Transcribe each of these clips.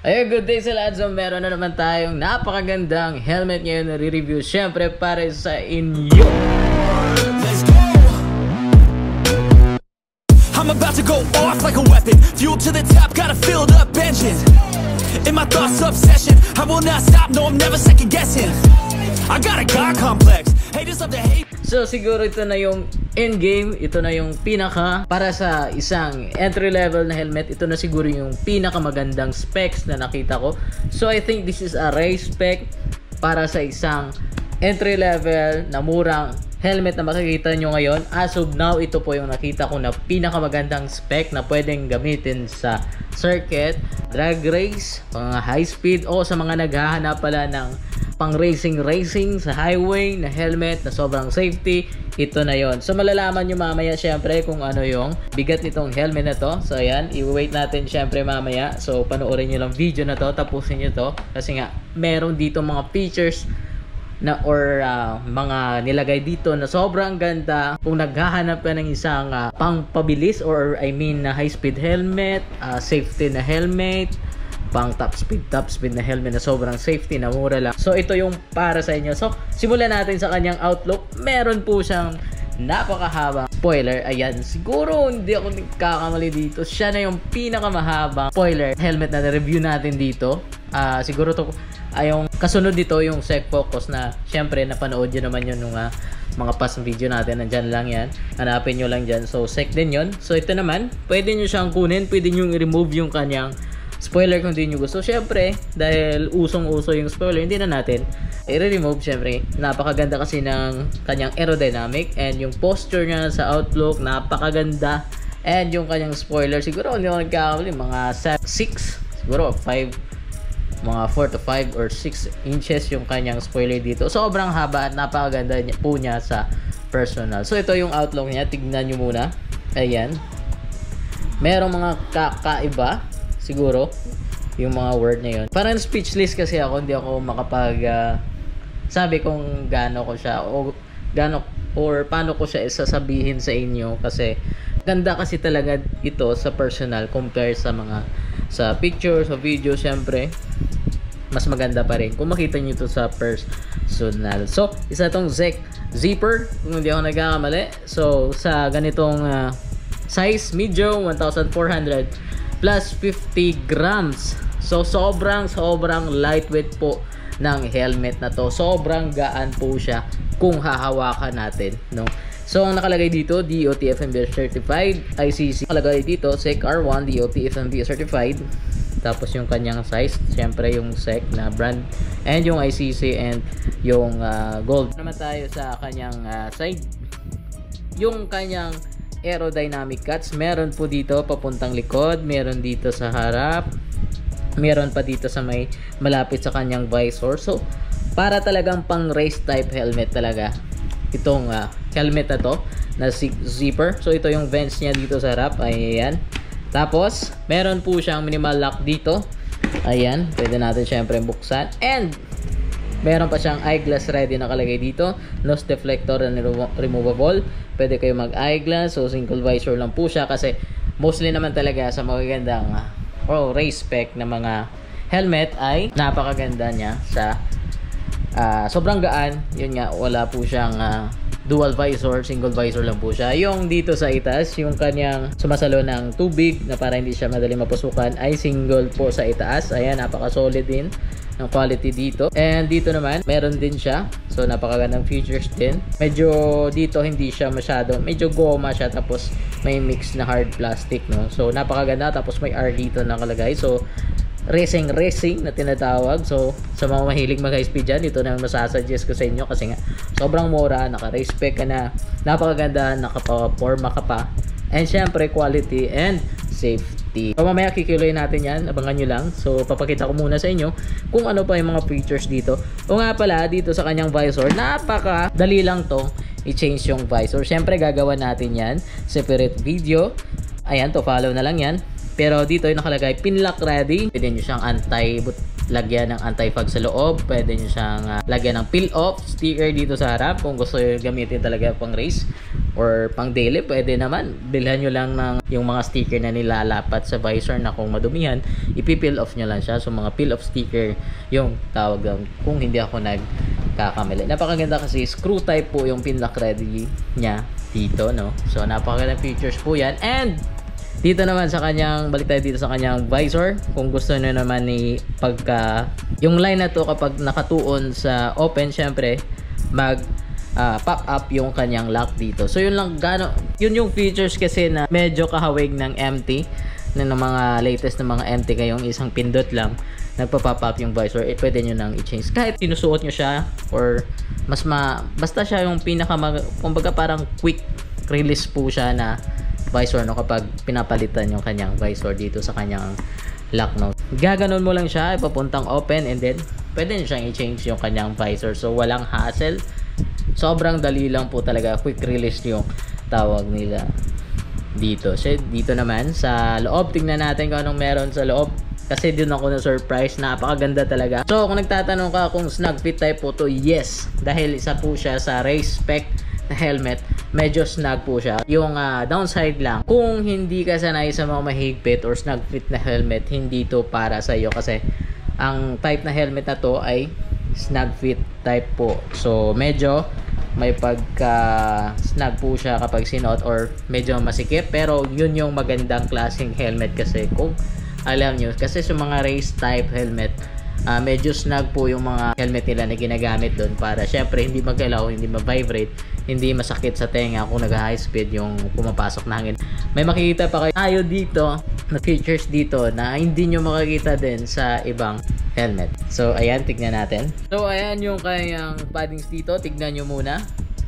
Ayun, good day sa lahat. So, meron na naman tayong napakagandang helmet ngayon na re-review. Siyempre, para sa inyo. Let's go! I'm about to go off like a weapon. Fuel to the top, got a filled up engine. In my thoughts, obsession. I will not stop, no, I'm never second guessing. I got a God complex. Haters love to hate. So, siguro ito na yung endgame. Ito na yung pinaka para sa isang entry level na helmet. Ito na siguro yung pinaka magandang specs na nakita ko. So, I think this is a race spec para sa isang entry level na murang helmet na makikita nyo ngayon. As of now, ito po yung nakita ko na pinakamagandang spec na pwedeng gamitin sa circuit, drag race, mga high speed, o sa mga naghahanap pala ng pang racing sa highway na helmet na sobrang safety. Ito na yon. So malalaman nyo mamaya syempre kung ano yung bigat nitong helmet na to. So ayan, i-wait natin syempre mamaya. So panoorin nyo lang video na to, tapusin nyo to, kasi nga meron dito mga features na or mga nilagay dito na sobrang ganda kung naghahanap ka ng isang pangpabilis or I mean na high speed helmet, safety na helmet, pang top speed na helmet na sobrang safety na mura lang. So ito yung para sa inyo. So simulan natin sa kanyang outlook. Meron po siyang napakahabang spoiler. Ayan, siguro hindi ako nagkakamali dito, siya na yung pinakamahabang spoiler helmet na review natin dito. Siguro to yung kasunod dito yung Sec Focus na syempre napanood nyo naman yun nung mga past video natin. Nandyan lang yan, hanapin nyo lang dyan. So Sec din yun. So ito naman, pwede nyo siyang kunin, pwede nyo i-remove yung kanyang spoiler kung hindi nyo gusto. Syempre dahil usong-uso yung spoiler, hindi na natin i-remove. Syempre napakaganda kasi ng kanyang aerodynamic and yung posture niya sa outlook, napakaganda. And yung kanyang spoiler, siguro hindi ako nagkakamali, mga 6, siguro 5, mga 4 to 5 or 6 inches yung kanyang spoiler dito. Sobrang haba at napakaganda po niya sa personal. So ito yung outlook niya, tignan nyo muna. Ayan, merong mga kakaiba siguro yung mga word na yun. Parang speechless kasi ako, hindi ako makapag sabi kung gaano ko siya o gaano or paano ko siya isasabihin sa inyo, kasi ganda kasi talaga ito sa personal compare sa mga sa picture, sa video. Syempre mas maganda pa rin kung makita nyo ito sa personal. So isa itong Zek zipper kung hindi ako nagkakamali. So sa ganitong size, medium, 1,400 plus 50 grams. So sobrang lightweight po ng helmet na to. Sobrang gaan po siya kung hahawakan natin, no? So ang nakalagay dito, DOT FMV certified, ICC nakalagay dito, SEC R1 DOT FMV certified. Tapos yung kanyang size, syempre yung SEC na brand, and yung ICC and yung gold. Naman tayo sa kanyang side, yung kanyang aerodynamic cuts, meron po dito papuntang likod, meron dito sa harap, meron pa dito sa may malapit sa kanyang visor. So para talagang pang race type helmet talaga itong helmet na to na zipper. So ito yung vents niya dito sa harap, ayan. Tapos meron po siyang minimal lock dito, ayan, pwede natin syempre buksan. And meron pa siyang eyeglass ready nakalagay dito, nose deflector and removable. Pwede kayo mag eyeglass. So single visor lang po siya, kasi mostly naman talaga sa magagandang race spec na mga helmet ay napakaganda niya sa sobrang gaan. Yun nga, wala po siyang dual visor, single visor lang po siya. Yung dito sa itaas, yung kanyang sumasalo ng tubig na para hindi siya madali mapusukan, ay single po sa itaas. Ayan, napaka solid din ng quality dito. And dito naman meron din siya, so napakagandang features din. Medyo dito hindi siya masyado, medyo goma siya, tapos may mix na hard plastic, no? So napakaganda. Tapos may R dito nakalagay, so racing na tinatawag. So sa mga mahilig mag high speed dyan, ito na masasuggest ko sa inyo, kasi nga sobrang mura, naka-race spec ka na, napakaganda, naka-forma ka pa, and syempre quality and safety. So mamaya kikiloy natin yan, abangan nyo lang. So papakita ko muna sa inyo kung ano pa yung mga features dito. O nga pala, dito sa kanyang visor, napaka dali lang to i-change yung visor. Syempre gagawa natin yan separate video. Ayan, to follow na lang yan. Pero dito yung nakalagay pin lock ready. Pwede nyo siyang lagyan ng anti-fog sa loob. Pwede nyo siyang lagyan ng peel off sticker dito sa harap kung gusto nyo gamitin talaga pang race. or pang daily, pwede naman. Bilhan nyo lang ng yung mga sticker na nilalapat sa visor na kung madumihan, ipi-peel off nyo lang siya. So mga peel off sticker yung tawag doon kung hindi ako nagkakamali. Napakaganda kasi screw type po yung pin lock ready niya dito, no? So napakagandang features po yan. And dito naman sa kanyang, balik tayo dito sa kanyang visor. Kung gusto nyo naman ni pagka yung line na to kapag nakatuon sa open, syempre mag pop up yung kanyang lock dito. So yun lang, yun yung features kasi na medyo kahawig ng MT ng mga latest na mga MT ngayong isang pindot lang nagpa-pop up yung visor. Pwede nyo nang i-change kahit sinusuot nyo siya, or basta siya yung kumbaga parang quick release po siya na visor, no, kapag pinapalitan yung kanyang visor dito sa kanyang lock, no. Gaganon mo lang siya, ipapuntang open, and then pwede nyo siyang i-change yung kanyang visor. So walang hassle, sobrang dali lang po talaga, quick release yung tawag nila dito. So dito naman sa loob, tingnan natin kung anong meron sa loob kasi din ako na surprise, napakaganda talaga. So kung nagtatanong ka kung snug fit type po to, yes, dahil isa po siya sa race spec na helmet, medyo snug po siya. Yung downside lang, kung hindi ka sanay sa mga mahigpit or snug fit na helmet, hindi to para sa iyo kasi ang type na helmet na to ay snug fit type po. So medyo may pagka snug po siya kapag sinuot, or medyo masikip, pero yun yung magandang klaseng helmet kasi kung alam nyo, kasi sa mga race type helmet, medyo snug po yung mga helmet nila na ginagamit doon para syempre hindi magalaw, hindi ma-vibrate, hindi masakit sa tenga kung nag-high speed yung pumapasok na hangin. May makikita pa kayo dito na features dito na hindi nyo makikita din sa ibang helmet. So ayan, tignan natin. So ayan yung kanyang paddings dito, tignan nyo muna.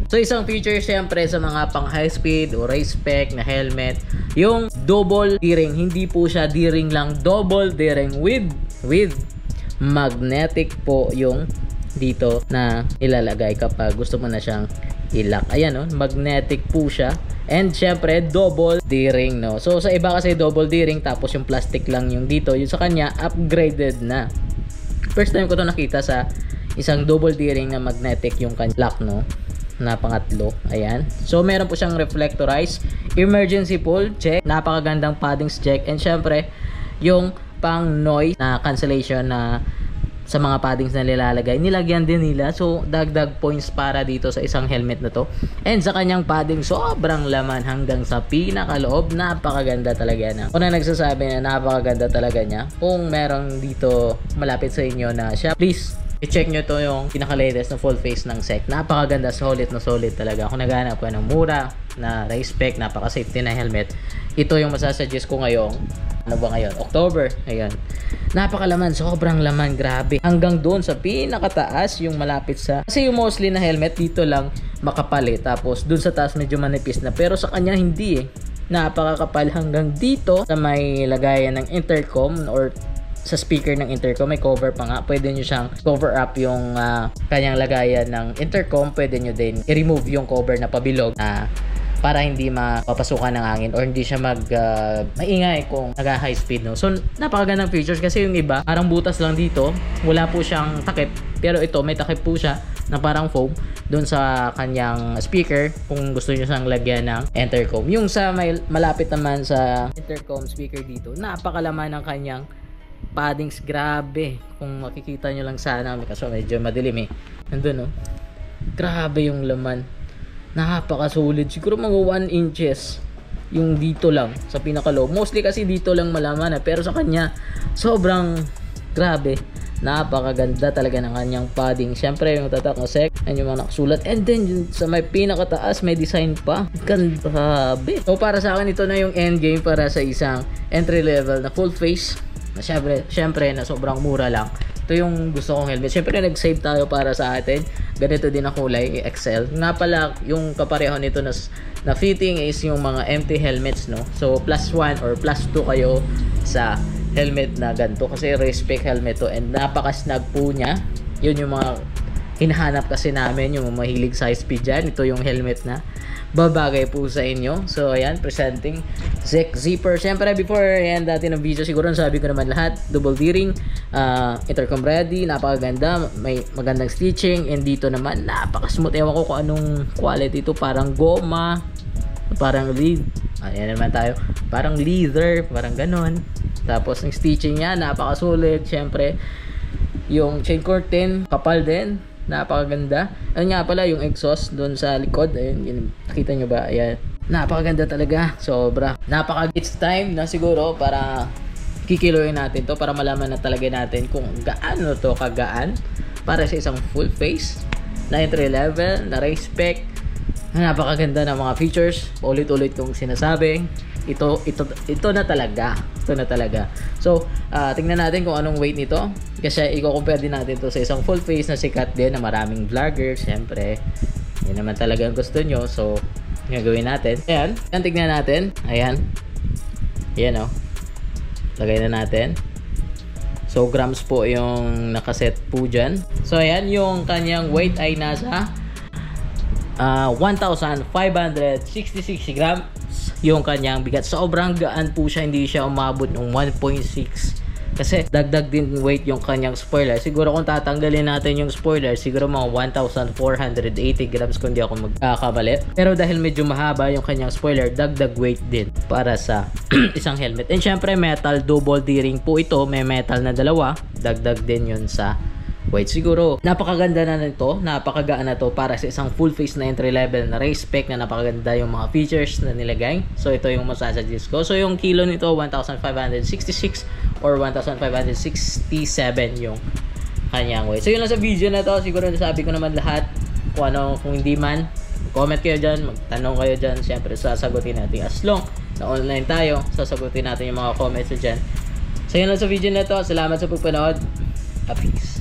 So isang feature syempre sa mga pang high speed o race spec na helmet, yung double D-ring. Hindi po siya D-ring lang, double D-ring with magnetic po yung dito na ilalagay kapag gusto mo na siyang i-lock. Ayan, no? Magnetic po siya. And syempre double D-ring, no? So sa iba kasi double D-ring tapos yung plastic lang yung dito. Yung sa kanya upgraded na. First time ko to nakita sa isang double D-ring na magnetic yung lock, no? Na pangatlo. Ayan. So meron po siyang reflectorized emergency pull check, napakagandang paddings check, and syempre yung pang noise na cancellation na sa mga paddings na nilalagay, nilagyan din nila. So dagdag points para dito sa isang helmet na to. And sa kanyang padding, sobrang laman hanggang sa pinakaloob. Napakaganda talaga na. Kung na nagsasabi na napakaganda talaga niya, kung merong dito malapit sa inyo na siya, please i-check nyo to, yung pinaka-latest na full face ng SEC. Napakaganda, solid na solid talaga. Kung naghanap ko ng mura na race spec, napaka-safety na helmet, ito yung masasuggest ko ngayong, ano ba ngayon? October. Ayan. Napakalaman, sobrang laman, grabe. Hanggang doon sa pinakataas, yung malapit sa, kasi yung mostly na helmet dito lang makapal eh. Tapos doon sa taas medyo manipis na. Pero sa kanya hindi eh. Napakakapal hanggang dito sa may lagayan ng intercom or sa speaker ng intercom, may cover pa nga. Pwede nyo siyang cover up yung kanyang lagayan ng intercom. Pwede nyo din i-remove yung cover na pabilog para hindi mapapasukan ng hangin or hindi siya maingay kung nag-high speed, no? So napakagandang features kasi yung iba parang butas lang dito, wala po siyang takip, pero ito may takip po siya na parang foam doon sa kanyang speaker kung gusto niyo siyang lagyan ng intercom. Yung sa malapit naman sa intercom speaker dito, napakalaman ng kanyang paddings, grabe. Kung makikita nyo lang sana, kasi medyo madilim eh. Nandun, no? Grabe yung laman. Napakasulit. Siguro mga 1 inches yung dito lang sa pinakaloob. Mostly kasi dito lang malaman pero sa kanya sobrang grabe. Napakaganda talaga ng kanyang padding. Syempre yung tatak ng SEC and yung mga nakasulat, and then yung sa may pinakataas may design pa. Grabe. So para sa akin ito na yung end game para sa isang entry level na full face na syempre na sobrang mura lang. Ito yung gusto kong helmet. Syempre nag-save tayo para sa atin. Ganito din ang kulay, XL. Nga pala, yung kapareho nito na fitting is yung mga empty helmets, no? So +1 or +2 kayo sa helmet na ganito kasi race spec helmet to, and napaka-snug po niya. Yun yung mga hinahanap kasi namin, yung mahilig sa high speed dyan. Ito yung helmet na babagay po sa inyo. So ayan, presenting SEC Zipper. Siyempre before yan dati ng video, siguro sabi ko naman lahat, double D-ring, intercom ready, napakaganda, may magandang stitching, and dito naman napaka-smooth. Ewan ko kung anong quality ito, parang goma parang ayan naman tayo, parang leather, parang ganon. Tapos yung stitching niya napakasulit. Syempre yung chain curtain kapal din, napakaganda. Ayun nga pala yung exhaust doon sa likod, ayun, yun, nakita nyo ba? Ayan, napakaganda talaga, sobra. It's time na siguro para kikiloyin natin to, para malaman na talaga natin kung gaano to kagaan para sa isang full face na entry level na race spec. Napakaganda ng mga features, ulit-ulit kong sinasabi, ito na talaga. So tingnan natin kung anong weight nito, kasi i-compare din natin to sa isang full face na sikat din na maraming vlogger. Siyempre yun naman talaga ang gusto nyo, so gagawin natin. Ayan, tignan natin. Ayan o, lagay na natin. So grams po yung nakaset po dyan. So ayan, yung kanyang weight ay nasa 1,566 grams yung kanyang bigat. Sobrang gaan po siya, hindi siya umabot ng 1.6 kasi dagdag din weight yung kanyang spoiler. Siguro kung tatanggalin natin yung spoiler, siguro mga 1,480 grams kung di ako magkakamali. Pero dahil medyo mahaba yung kanyang spoiler, dagdag weight din para sa isang helmet. And syempre metal, double D-ring po ito, may metal na dalawa, dagdag din yun sa weight. Siguro napakaganda na nito, napakagaan na to para sa isang full face na entry level na race spec na napakaganda yung mga features na nilagay. So ito yung masasuggest ko. So yung kilo nito 1,566 or 1,567 yung kanyang weight. So yun lang sa video na to. Siguro nasabi ko naman lahat. Kung hindi man, comment kayo dyan, magtanong kayo dyan. Siyempre sasagutin natin, as long na online tayo, sasagutin natin yung mga comments dyan. So yun lang sa video na to. Salamat sa pagpanood. Peace.